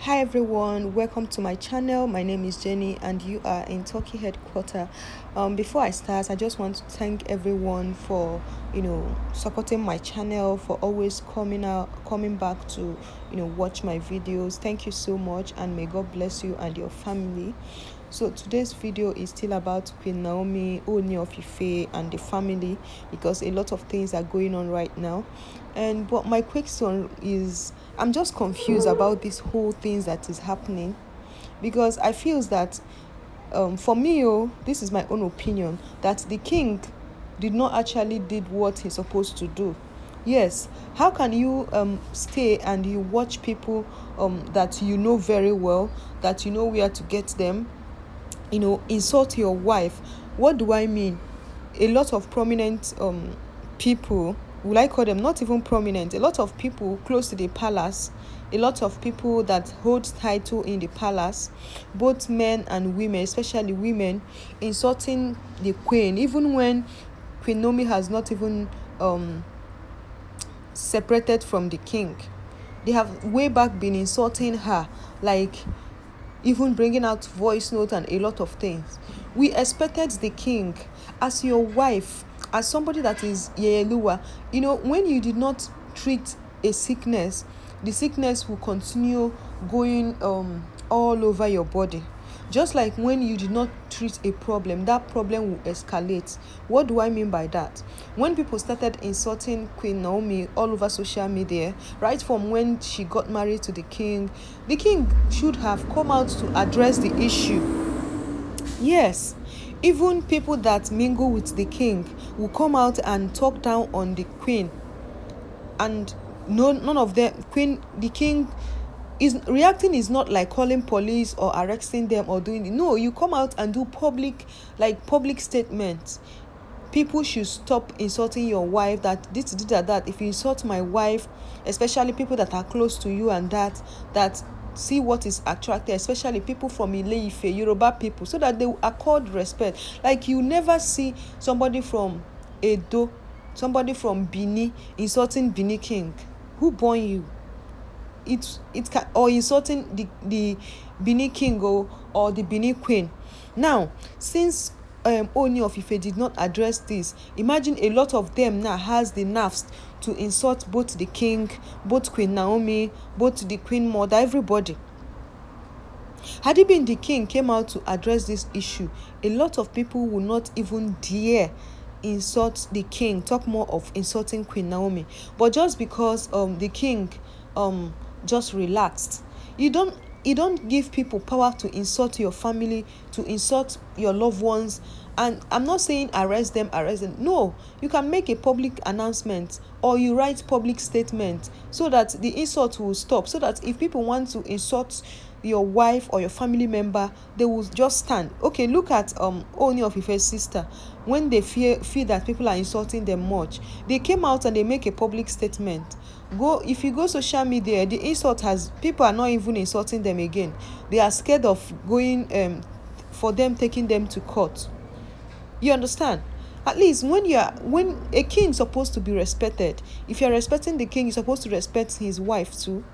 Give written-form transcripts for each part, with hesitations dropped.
Hi everyone, welcome to my channel. My name is Jenny and you are in Turkey headquarters. Before I start, I just want to thank everyone for supporting my channel, for always coming back to watch my videos. Thank you so much and may God bless you and your family. So today's video is still about Queen Naomi, Ooni of Ife and the family, because a lot of things are going on right now. But my question is, I'm just confused about this whole thing that is happening, because I feel that for me, this is my own opinion, that the king did not actually did what he's supposed to do. Yes, how can you stay and you watch people that you know very well, that you know where to get them, insult your wife? What do I mean? A lot of prominent people, will I call them not even prominent, a lot of people close to the palace, a lot of people that hold title in the palace, both men and women, especially women, insulting the queen, even when Queen Naomi has not even separated from the king. They have way back been insulting her, like even bringing out voice note and a lot of things. We expected the king, as your wife, as somebody that is Yeyeluwa, when you did not treat a sickness, the sickness will continue going all over your body. Just like when you did not treat a problem, that problem will escalate. What do I mean by that? When people started insulting Queen Naomi all over social media, right from when she got married to the king should have come out to address the issue. Yes, even people that mingle with the king will come out and talk down on the queen, and none of them, the king is reacting. Is not like calling police or arresting them or doing it. No, you come out and do public statements. People should stop insulting your wife, that this that. If you insult my wife, especially people that are close to you and that see what is attracted, especially people from Ile-Ife, Yoruba people, so that they will accord respect. Like, you never see somebody from Edo, somebody from Bini insulting Bini king. Who born you? Or insulting the Bini king or the Bini queen. Now, since Ooni of Ife did not address this, imagine a lot of them now has the nerves to insult both the king, both Queen Naomi, both the queen mother, everybody. Had it been the king came out to address this issue, a lot of people would not even dare insult the king, talk more of insulting Queen Naomi. But just because the king just relaxed, you don't give people power to insult your family, to insult your loved ones. And I'm not saying arrest them. No, you can make a public announcement or you write public statement so that the insult will stop, so that if people want to insult your wife or your family member, they will just stand. Okay, look at Ooni of Ife's sister. When they feel that people are insulting them much, they came out and they make a public statement. If you go social media, the insult people are not even insulting them again. They are scared of going for them, taking them to court. You understand? At least when a king is supposed to be respected, if you're respecting the king, you're supposed to respect his wife too.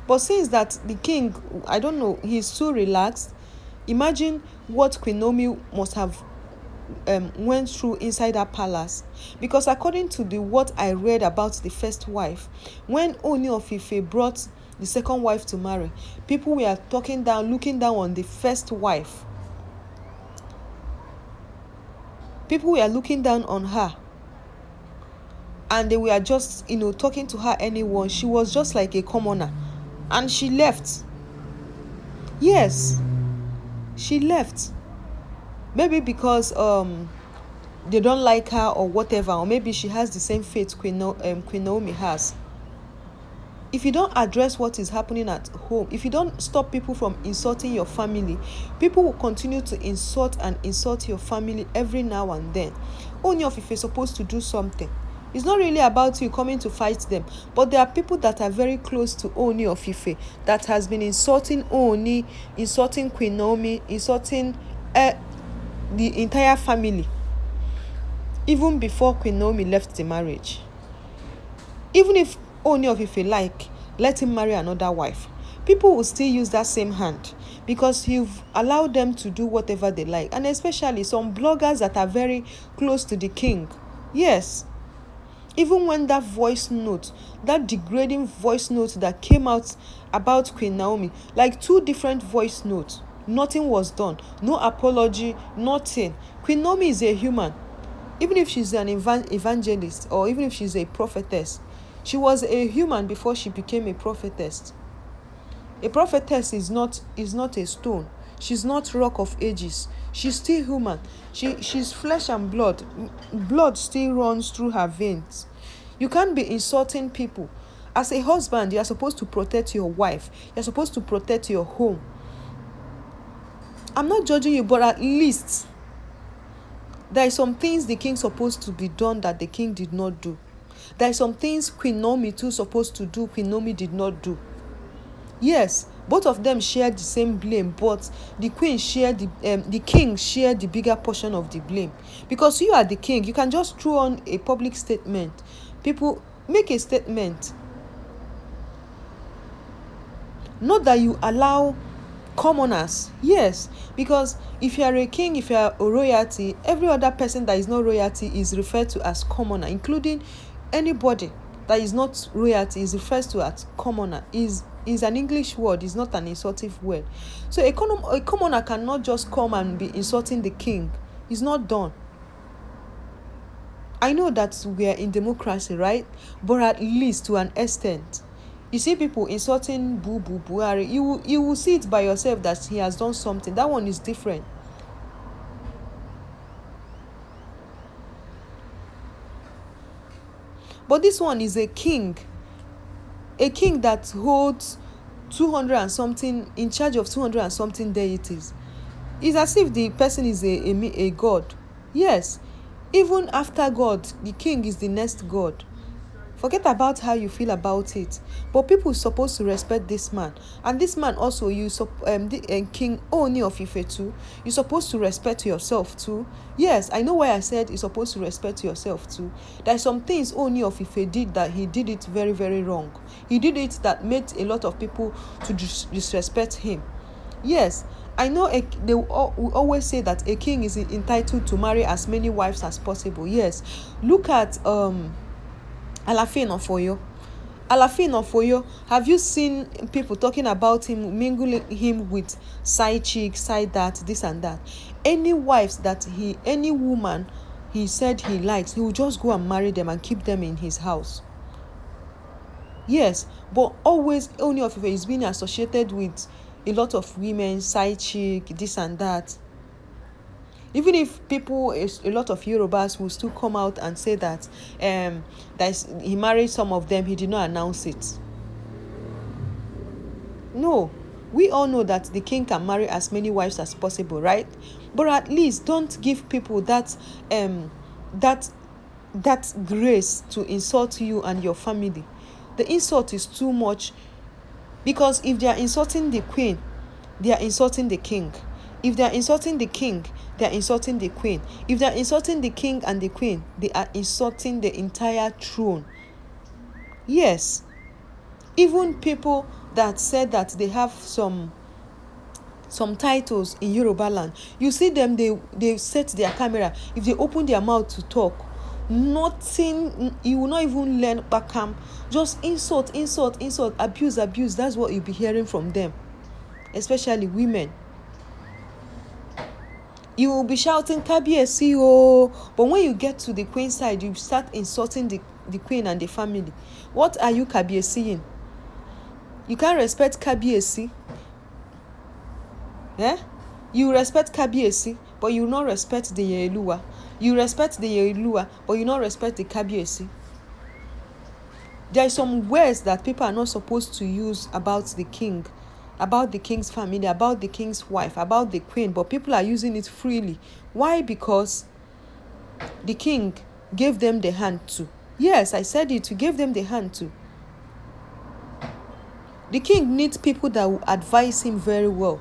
But since that the king, I don't know, he's too relaxed. Imagine what Queen Naomi must have went through inside that palace. Because according to what I read about the first wife, when Ooni of Ife brought the second wife to marry, people were looking down on the first wife. People were looking down on her, and they were just talking to her anyone. She was just like a commoner, and she left. Yes, she left. Maybe because they don't like her or whatever, or maybe she has the same fate Queen Naomi has. If you don't address what is happening at home, if you don't stop people from insulting your family, people will continue to insult your family every now and then. Ooni of Ife is supposed to do something. It's not really about you coming to fight them, but there are people that are very close to Ooni of Ife that has been insulting Ooni, insulting Queen Naomi, insulting the entire family, even before Queen Naomi left the marriage. Even if Ooni of Ife let him marry another wife, people will still use that same hand because you've allowed them to do whatever they like. And especially some bloggers that are very close to the king. Yes, even when that voice note, that degrading voice note that came out about Queen Naomi, like 2 different voice notes, nothing was done, no apology, nothing. Queen Naomi is a human. Even if she's an evangelist, or even if she's a prophetess, she was a human before she became a prophetess. A prophetess is not a stone. She's not rock of ages. She's still human. She's flesh and blood. Blood still runs through her veins. You can't be insulting people. As a husband, you are supposed to protect your wife. You're supposed to protect your home. I'm not judging you, but at least there are some things the king supposed to be done that the king did not do. There are some things Queen Naomi too supposed to do, Queen Naomi did not do. Yes, both of them shared the same blame, but the king shared the bigger portion of the blame. Because you are the king, you can just throw on a public statement. People make a statement. Not that you allow commoners. Yes, because if you are a king, if you are a royalty, every other person that is not royalty is referred to as commoner, including anybody that is not royalty is referred to as commoner. Is an English word, is not an insultive word. So a commoner cannot just come and be insulting the king. It's not done. I know that we are in democracy, right? But at least to an extent. You see people insulting Buhari, you will see it by yourself that he has done something. That one is different. But this one is a king that holds 200 and something, in charge of 200 and something deities. It's as if the person is a god. Yes, even after God, the king is the next god. Forget about how you feel about it. But people are supposed to respect this man. And this man also, King Ooni of Ife too, you're supposed to respect yourself too. Yes, I know why I said you're supposed to respect yourself too. There are some things Ooni of Ife did that he did it very, very wrong. He did it that made a lot of people to disrespect him. Yes, I know they will always say that a king is entitled to marry as many wives as possible. Yes, look at Alaafin of Oyo. Alaafin of Oyo, have you seen people talking about him, mingling him with side chick, side that, this and that? Any woman he said he likes, he will just go and marry them and keep them in his house. Yes, but always Ooni of Ife is being associated with a lot of women, side chick, this and that. Even if a lot of Yorubas will still come out and say that he married some of them, he did not announce it. No, we all know that the king can marry as many wives as possible, right? But at least don't give people that grace to insult you and your family. The insult is too much, because if they are insulting the queen, they are insulting the king. If they are insulting the king, they are insulting the queen. If they are insulting the king and the queen, they are insulting the entire throne. Yes. Even people that said that they have some titles in Yoruba land, you see them, they set their camera. If they open their mouth to talk, nothing, you will not even learn Bakam. Just insult, abuse. That's what you'll be hearing from them, especially women. You will be shouting Kabiyesi o, but when you get to the queen side, you start insulting the queen and the family. What are you Kabiyesiing? You can't respect Kabiyesi. You respect Kabiyesi, but you not respect the Yeluwa. You respect the Yeluwa, but you not respect the Kabiyesi. There are some words that people are not supposed to use about the king, about the king's family, about the king's wife, about the queen, but people are using it freely. Why? Because the king gave them the hand to. Yes, I said it, to give them the hand to. The king needs people that will advise him very well.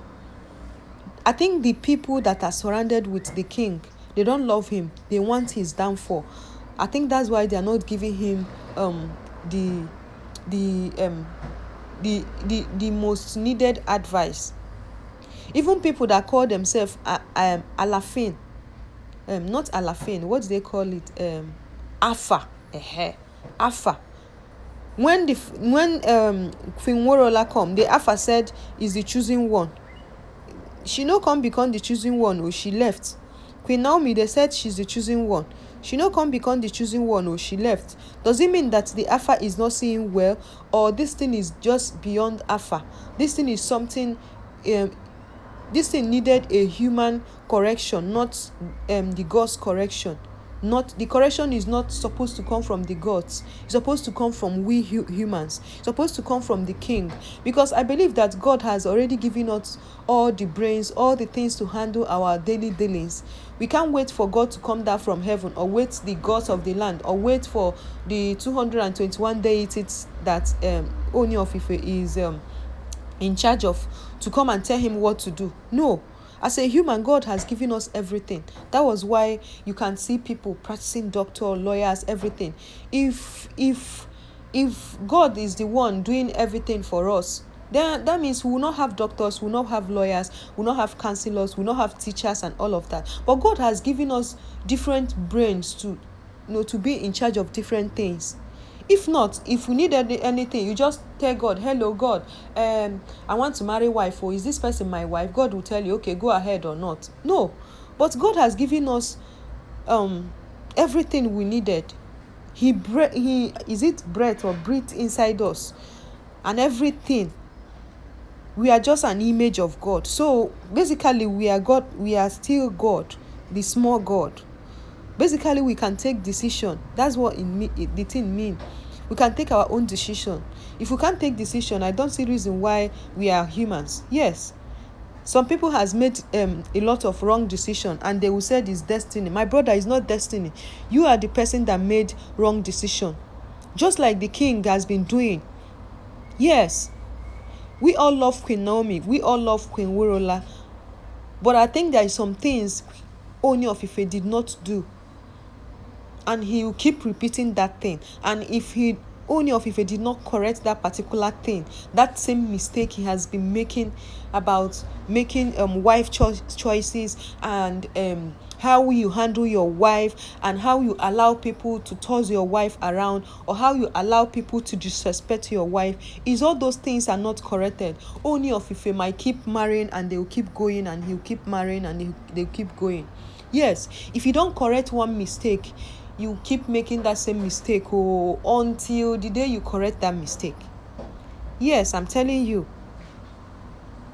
I think the people that are surrounded with the king, they don't love him. They want his downfall. I think that's why they are not giving him the most needed advice. Even people that call themselves alafin, not alafin, what do they call it? Alpha. Alpha. When Queen Worola come, the Alpha said is the choosing one. She no come become the choosing one, or she left. Queen Naomi, they said she's the choosing one. She no come become the choosing one, or she left. Does it mean that the Alpha is not seeing well, or this thing is just beyond Alpha? This thing is something, this thing needed a human correction, not the God's correction. Not the correction is not supposed to come from the gods. It's supposed to come from we humans. It's supposed to come from the king, because I believe that God has already given us all the brains, all the things to handle our daily dealings. We can't wait for God to come down from heaven, or wait the gods of the land, or wait for the 221 deities that Ooni of Ife is in charge of, to come and tell him what to do. No. As a human, God has given us everything. That was why you can see people practicing doctor, lawyers, everything. If God is the one doing everything for us, then that means we will not have doctors, we will not have lawyers, we will not have counselors, we will not have teachers and all of that. But God has given us different brains to be in charge of different things. If not, if we need anything, you just tell God, hello God, I want to marry wife, or is this person my wife? God will tell you, okay, go ahead or not. No, but God has given us everything we needed. He is it breath or breathe inside us, and everything. We are just an image of God. So basically, we are God. We are still God, the small God. Basically, we can take decision. That's what the thing mean. We can take our own decision. If we can't take decision, I don't see reason why we are humans. Yes, some people has made a lot of wrong decision, and they will say it's destiny. My brother, is not destiny. You are the person that made wrong decision, just like the king has been doing. Yes, we all love Queen Naomi. We all love Queen Worola. But I think there is some things Ooni of Ife did not do, and he will keep repeating that thing. And if Ooni of Ife did not correct that particular thing, that same mistake he has been making about making wife choices, and how you handle your wife, and how you allow people to toss your wife around, or how you allow people to disrespect your wife, is all those things are not corrected. Ooni of Ife might keep marrying, and they will keep going, and he'll keep marrying, and they'll keep going. Yes, if you don't correct one mistake, you keep making that same mistake until the day you correct that mistake. Yes, I'm telling you.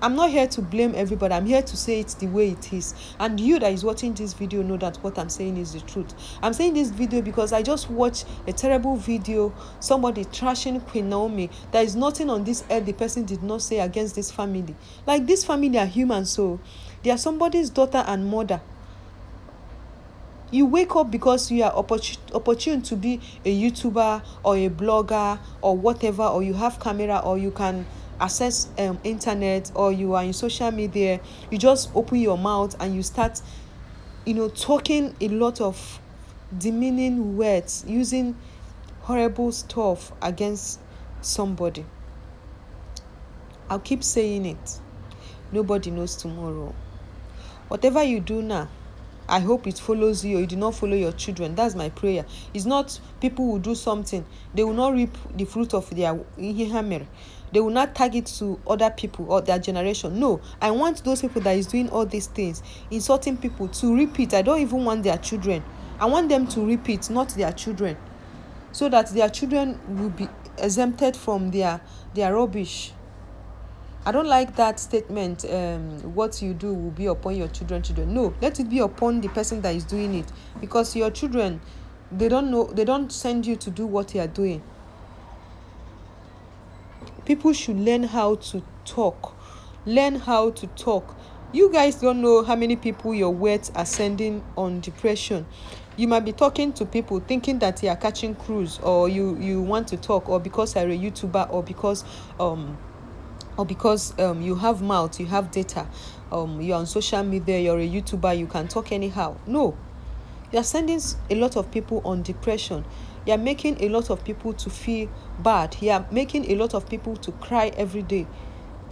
I'm not here to blame everybody. I'm here to say it the way it is. And you that is watching this video know that what I'm saying is the truth. I'm saying this video because I just watched a terrible video, somebody trashing Queen Naomi. There is nothing on this earth the person did not say against this family. Like, this family are human, so they are somebody's daughter and mother. You wake up because you are opportune to be a YouTuber or a blogger or whatever, or you have camera, or you can access internet, or you are in social media. You just open your mouth and you start talking a lot of demeaning words, using horrible stuff against somebody. I'll keep saying it. Nobody knows tomorrow. Whatever you do now, I hope it follows you, or you do not follow your children. That's my prayer. It's not people who do something, they will not reap the fruit of their hammer. They will not tag it to other people or their generation. No, I want those people that is doing all these things, insulting people, to repeat. I don't even want their children. I want them to repeat, not their children, so that their children will be exempted from their rubbish. I don't like that statement, what you do will be upon your children. No, let it be upon the person that is doing it, because your children, they don't send you to do what you are doing. People should learn how to talk. You guys don't know how many people your words are sending on depression. You might be talking to people thinking that you are catching cruise, or you want to talk, or because you're a YouTuber, or because you have mouth, you have data, you're on social media, you're a YouTuber, you can talk anyhow. No, you're sending a lot of people on depression. You are making a lot of people to feel bad. You are making a lot of people to cry every day.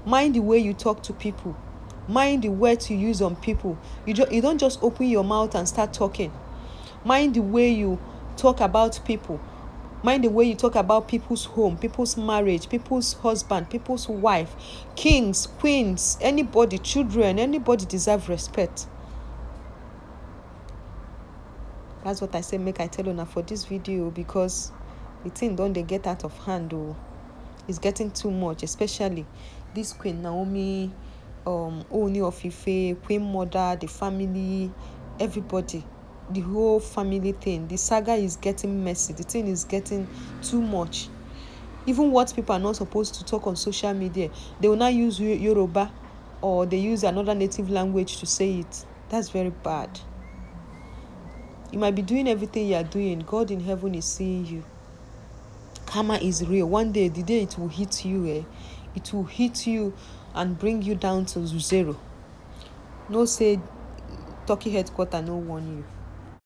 Mind the way you talk to people. Mind the words you use on people. You don't just open your mouth and start talking. Mind the way you talk about people. Mind the way you talk about people's home, people's marriage, people's husband, people's wife, kings, queens, anybody, children, anybody deserve respect. That's what I say, make I tell una for this video, because the thing don't they get out of hand. It's getting too much, especially this Queen Naomi, Ooni of Ife, Queen Mother, the family, everybody, the whole family thing. The saga is getting messy. The thing is getting too much. Even what people are not supposed to talk on social media, they will not use Yoruba, or they use another native language to say it. That's very bad. You might be doing everything you are doing. God in heaven is seeing you. Karma is real. One day, the day it will hit you, it will hit you and bring you down to zero. No say Turkey headquarters no warn you.